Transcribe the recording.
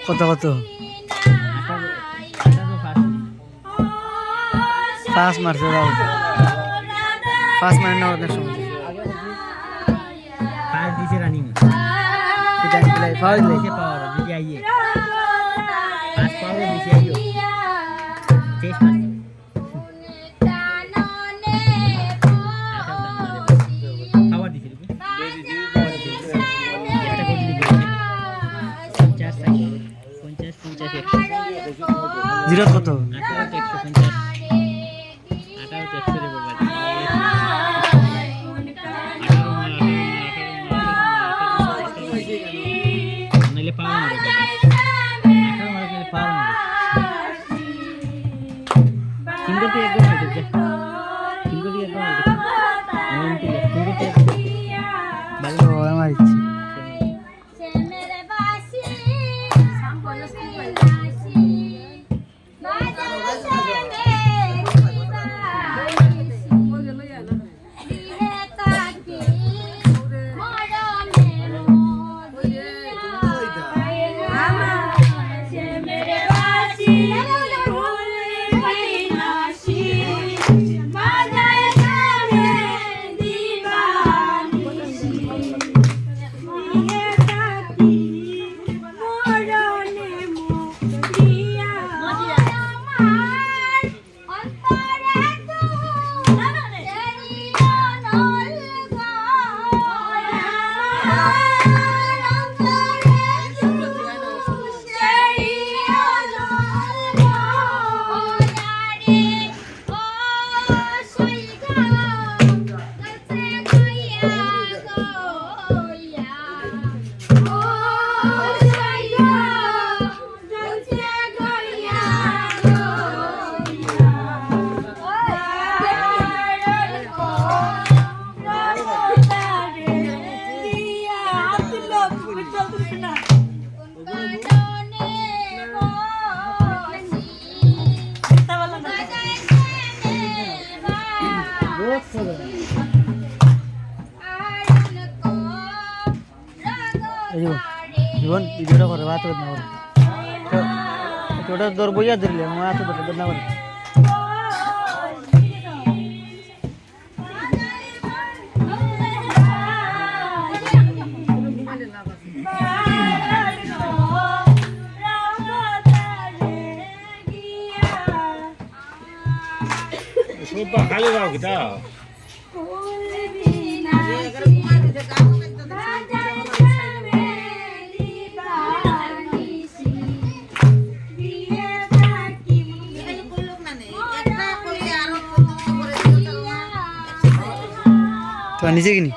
কত কত পাঁচ মারছে দাও পাঁচ মানে না অনেক সময় পাঁচ দিছে রানিং এটা প্লে পাওয়ার দিছে পাওয়ার যদি আইয়ে পাঁচ পাওয়ার দিছে আইও তেইশ মারছে পাওয়ার দিছে একটা গোল দিছে 50 জিরো কত জীবন ভিডিওটা করে বাত করতে না ছোট দর বইয়া ধরলে আমার হাতে ধরতে না করে সুপা খালি দাও কিটা তো নিচে কিনি